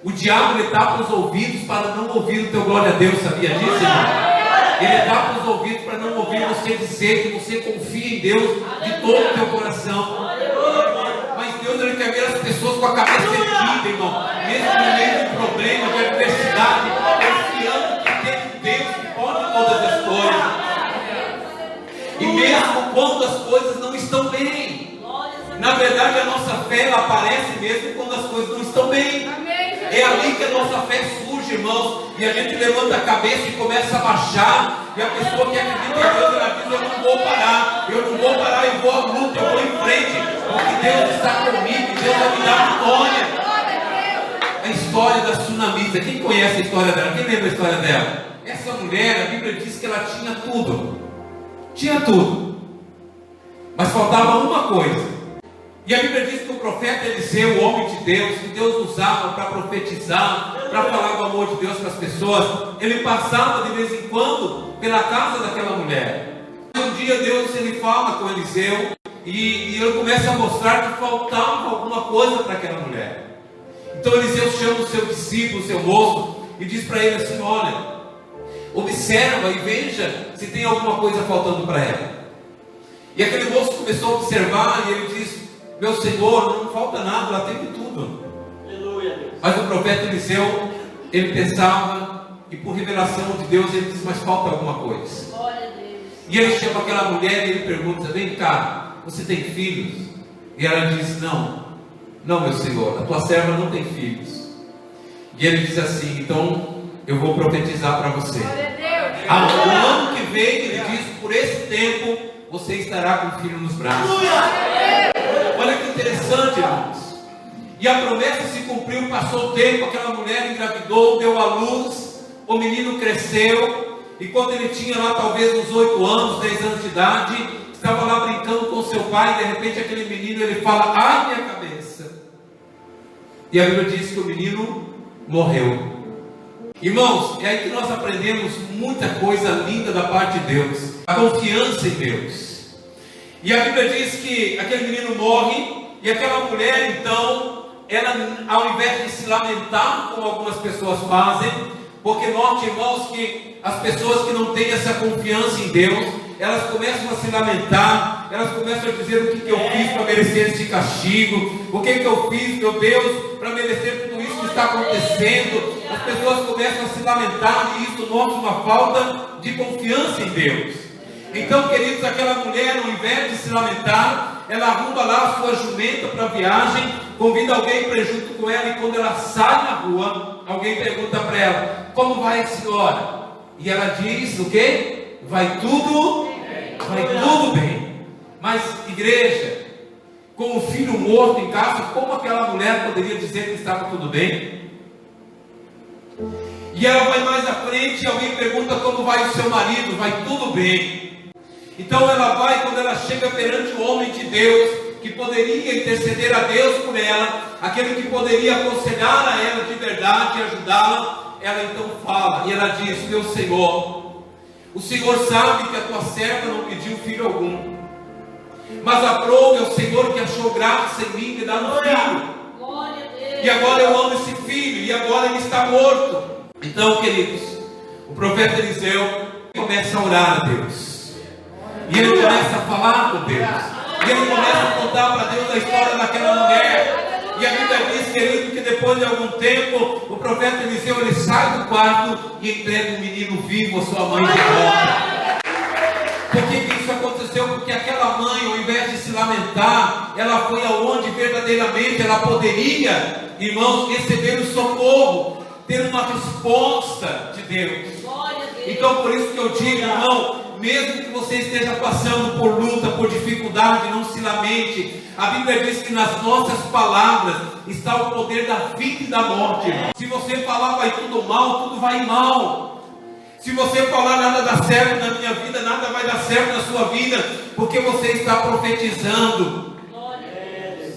O diabo, ele tapa os ouvidos para não ouvir o teu glória a Deus, sabia disso, irmão? Ele tapa os ouvidos para não ouvir você dizer que você confia em Deus de todo o teu coração. Mas Deus, ele quer ver as pessoas com a cabeça erguida, irmão, mesmo no meio de problema, de adversidade, confiando que tem um Deus que pode todas as coisas. E mesmo quando as coisas não estão bem, na verdade a nossa fé, ela aparece mesmo quando as coisas não estão bem. É ali que a nossa fé surge, irmãos, e a gente levanta a cabeça e começa a baixar, e a pessoa que acredita em Deus, ela diz: eu não vou parar, eu vou à luta, eu vou em frente, porque Deus está comigo, Deus vai me dar vitória. A história da Sunamita, quem conhece a história dela? Quem lembra a história dela? Essa mulher, a Bíblia diz que ela tinha tudo, mas faltava uma coisa. E a Bíblia diz que o profeta Eliseu, o homem de Deus, que Deus usava para profetizar, para falar do amor de Deus para as pessoas, ele passava de vez em quando pela casa daquela mulher. Um dia Deus, ele fala com Eliseu e ele começa a mostrar que faltava alguma coisa para aquela mulher. Então Eliseu chama o seu discípulo, o seu moço, e diz para ele assim: olha, observa e veja se tem alguma coisa faltando para ela. E aquele moço começou a observar e ele diz: meu Senhor, não falta nada, ela tem tudo. Aleluia. Mas o profeta Eliseu, ele pensava, e por revelação de Deus, ele diz: mas falta alguma coisa. Glória a Deus. E ele chama aquela mulher e ele pergunta: vem cá, você tem filhos? E ela diz: não, meu Senhor, a tua serva não tem filhos. E ele diz assim: então eu vou profetizar para você. Glória a Deus. No ano que vem, ele diz: por esse tempo, você estará com o filho nos braços. Olha que interessante, irmãos. E a promessa se cumpriu, passou o tempo, aquela mulher engravidou, deu à luz, o menino cresceu, e quando ele tinha lá talvez uns 8 anos, 10 anos de idade, estava lá brincando com seu pai, e de repente aquele menino, ele fala: ai, minha cabeça. E a Bíblia diz que o menino morreu. Irmãos, é aí que nós aprendemos muita coisa linda da parte de Deus, a confiança em Deus. E a Bíblia diz que aquele menino morre, e aquela mulher, então, ela, ao invés de se lamentar, como algumas pessoas fazem, porque note, irmãos, que as pessoas que não têm essa confiança em Deus, elas começam a se lamentar, elas começam a dizer: o que eu fiz para merecer esse castigo? O que eu fiz, meu Deus, para merecer tudo isso que está acontecendo? As pessoas começam a se lamentar, e isso mostra uma falta de confiança em Deus. Então, queridos, aquela mulher, ao invés de se lamentar, ela arruma lá a sua jumenta para a viagem, convida alguém para ir junto com ela, e quando ela sai na rua, alguém pergunta para ela: como vai a senhora? E ela diz o quê? Vai tudo bem. Mas, igreja, com o filho morto em casa, como aquela mulher poderia dizer que estava tudo bem? E ela vai mais à frente, e alguém pergunta: como vai o seu marido? Vai tudo bem. Então ela vai, quando ela chega perante o homem de Deus, que poderia interceder a Deus por ela, aquele que poderia aconselhar a ela de verdade e ajudá-la, ela então fala, e ela diz: meu Senhor, o Senhor sabe que a tua serva não pediu filho algum, mas aprove ao Senhor que achou graça em mim de dar um filho, e agora eu amo esse filho, e agora ele está morto. Então, queridos, o profeta Eliseu começa a orar a Deus. E ele começa a falar com Deus. E ele começa a contar para Deus a história daquela mulher. E a Bíblia diz, querido, que depois de algum tempo, o profeta Eliseu, ele sai do quarto e entrega o menino vivo à sua mãe de volta. Por que isso aconteceu? Porque aquela mãe, ao invés de se lamentar, ela foi aonde verdadeiramente ela poderia, irmãos, receber o socorro, ter uma resposta de Deus. Então, por isso que eu digo, irmão, mesmo que você esteja passando por luta, por dificuldade, não se lamente. A Bíblia diz que nas nossas palavras está o poder da vida e da morte, irmão. Se você falar vai tudo mal, tudo vai mal. Se você falar nada dá certo na minha vida, nada vai dar certo na sua vida, porque você está profetizando.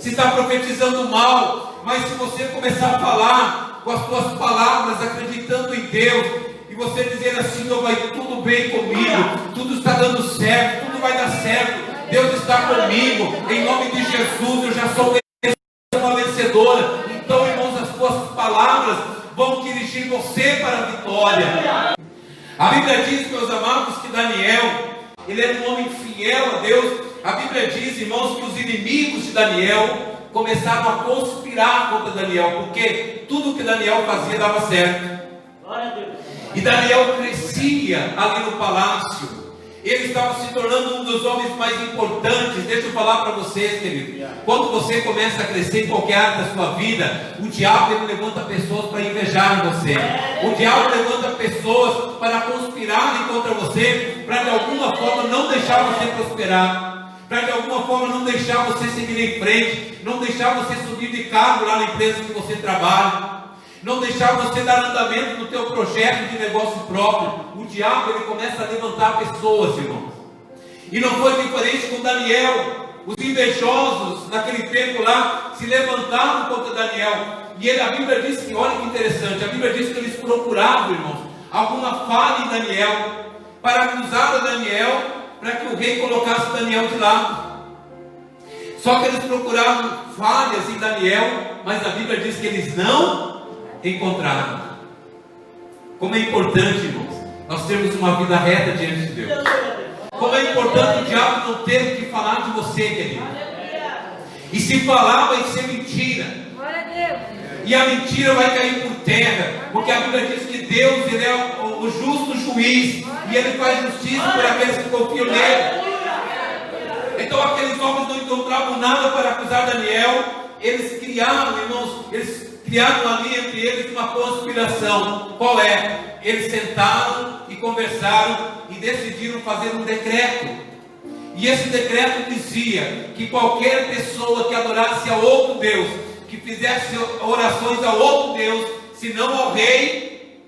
Se está profetizando mal, mas se você começar a falar com as suas palavras, acreditando em Deus, e você dizer assim: vai tudo bem comigo, tudo está dando certo, tudo vai dar certo, Deus está comigo, em nome de Jesus eu já sou uma vencedora. Então, irmãos, as suas palavras palavras vão dirigir você para a vitória. A Bíblia diz, meus amados, que Daniel, ele era um homem fiel a Deus. A Bíblia diz, irmãos, que os inimigos de Daniel começaram a conspirar contra Daniel, porque tudo que Daniel fazia dava certo. E Daniel crescia ali no palácio. Ele estava se tornando um dos homens mais importantes. Deixa eu falar para vocês, querido. Quando você começa a crescer em qualquer área da sua vida, o diabo ele levanta pessoas para invejar você. O diabo levanta pessoas para conspirarem contra você, para de alguma forma não deixar você prosperar, para de alguma forma não deixar você seguir em frente, não deixar você subir de cargo lá na empresa que você trabalha, não deixar você dar andamento no teu projeto de negócio próprio. O diabo ele começa a levantar pessoas, irmãos. E não foi diferente com Daniel. Os invejosos naquele tempo lá se levantaram contra Daniel. E a Bíblia diz que, olha que interessante, a Bíblia diz que eles procuravam, irmãos, alguma falha em Daniel, para acusar a Daniel, para que o rei colocasse Daniel de lado. Só que eles procuravam falhas em Daniel, mas a Bíblia diz que eles não encontraram. Como é importante, irmãos, nós termos uma vida reta diante de Deus. Como é importante o diabo não ter o que falar de você, querido. E se falar vai ser mentira. E a mentira vai cair por terra, porque a Bíblia diz que Deus ele é o justo juiz, e Ele faz justiça por aqueles que confiam nele. Então aqueles homens não encontravam nada para acusar Daniel. Eles criaram, irmãos, eles criaram ali entre eles uma conspiração. Qual é? Eles sentaram e conversaram e decidiram fazer um decreto. E esse decreto dizia que qualquer pessoa que adorasse a outro Deus, que fizesse orações a outro Deus, senão ao rei,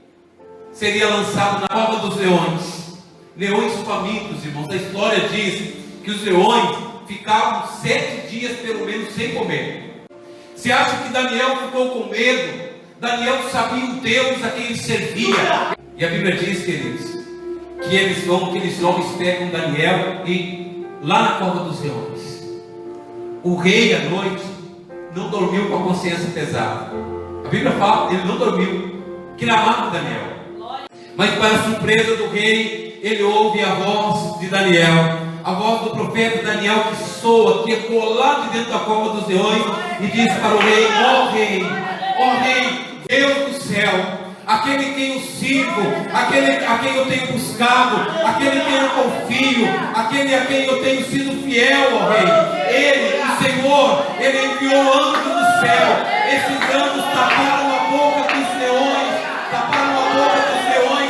seria lançado na cova dos leões. Leões famintos, irmãos. A história diz que os leões ficavam 7 dias pelo menos sem comer. Você acha que Daniel ficou com medo? Daniel sabia o Deus a quem ele servia. E a Bíblia diz, queridos, que aqueles homens pegam Daniel e lá na cova dos leões. O rei à noite não dormiu com a consciência pesada. A Bíblia fala, ele não dormiu, que ele amava Daniel. Mas para a surpresa do rei, ele ouve a voz de Daniel, a voz do profeta Daniel que soa, que ecoa lá de dentro da cova dos leões e diz para o rei: ó rei, Deus do céu, aquele quem eu sirvo, aquele a quem eu tenho buscado, aquele quem eu confio, aquele a quem eu tenho sido fiel, ó rei, ele, o Senhor, ele enviou anjos do céu. Esses anjos taparam a boca dos leões,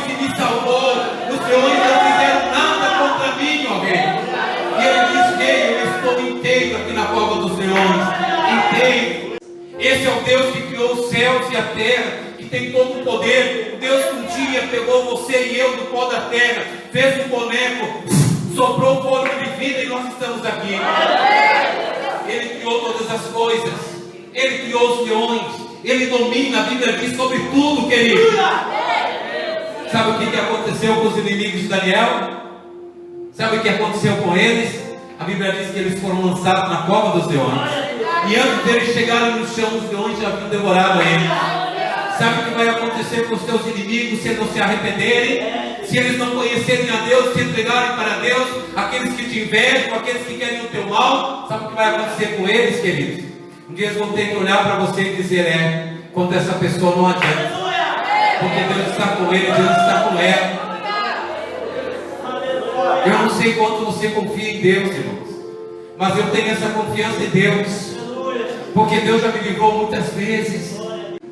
e me salvou. Os leões não fizeram nada contra mim, ó rei. E ele diz: rei, eu estou inteiro aqui na cova dos leões, inteiro. Esse é o Deus que criou os céus e a terra, que tem todo o poder. O Deus que um dia pegou você e eu do pó da terra, fez um boneco, soprou fôlego de vida e nós estamos aqui. Ele criou todas as coisas, ele criou os leões, ele domina, a Bíblia diz, sobre tudo, querido. Sabe o que aconteceu com os inimigos de Daniel? Sabe o que aconteceu com eles? A Bíblia diz que eles foram lançados na cova dos leões. E antes deles chegarem no chão, os leões já haviam devorado eles. Sabe o que vai acontecer com os teus inimigos se eles não se arrependerem? Se eles não conhecerem a Deus, se entregarem para Deus, aqueles que te invejam, aqueles que querem o teu mal, sabe o que vai acontecer com eles, queridos? Um dia eles vão ter que olhar para você e dizer: quando essa pessoa não adianta, porque Deus está com ele, Deus está com ela. Eu não sei quanto você confia em Deus, irmãos, mas eu tenho essa confiança em Deus, porque Deus já me livrou muitas vezes.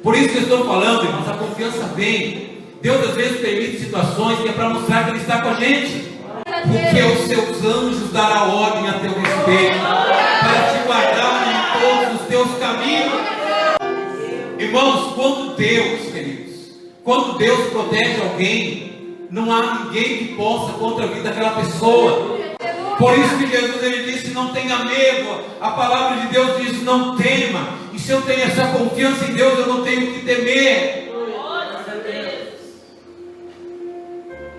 Por isso que eu estou falando, irmãos, a confiança vem. Deus às vezes permite situações que é para mostrar que Ele está com a gente, porque os seus anjos darão ordem a teu respeito, para te guardar em todos os teus caminhos. Irmãos, quando Deus protege alguém, não há ninguém que possa contra a vida daquela pessoa. Por isso que Jesus ele disse: não tenha medo. A palavra de Deus diz: não tema. E se eu tenho essa confiança em Deus, eu não tenho que temer.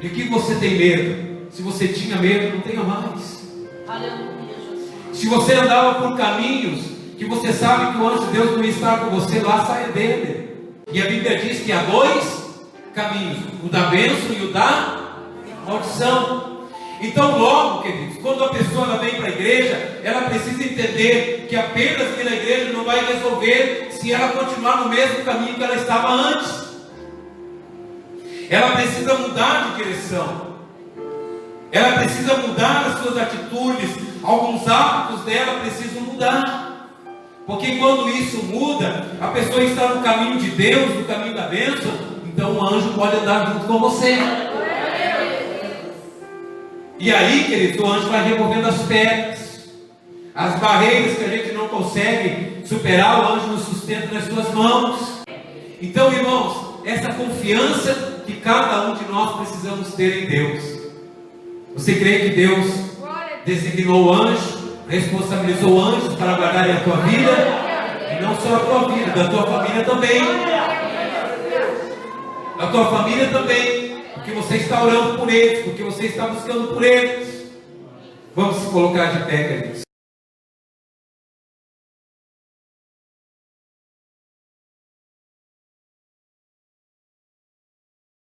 De que você tem medo? Se você tinha medo, não tenha mais. Se você andava por caminhos que você sabe que o anjo de Deus não está com você, lá saia dele. E a Bíblia diz que há dois caminhos: o da bênção e o da maldição. Então, logo, queridos, quando a pessoa ela vem para a igreja, ela precisa entender que apenas vir na igreja não vai resolver se ela continuar no mesmo caminho que ela estava antes. Ela precisa mudar de direção. Ela precisa mudar as suas atitudes. Alguns hábitos dela precisam mudar. Porque quando isso muda, a pessoa está no caminho de Deus, no caminho da bênção, então o anjo pode andar junto com você. E aí, querido, o anjo vai removendo as pedras, as barreiras que a gente não consegue superar, o anjo nos sustenta nas suas mãos. Então, irmãos, essa confiança que cada um de nós precisamos ter em Deus. Você crê que Deus designou o anjo, responsabilizou anjos para guardarem a tua vida? E não só a tua vida, da tua família também. Da tua família também. Porque você está orando por eles, porque você está buscando por eles. Vamos se colocar de pé, queridos.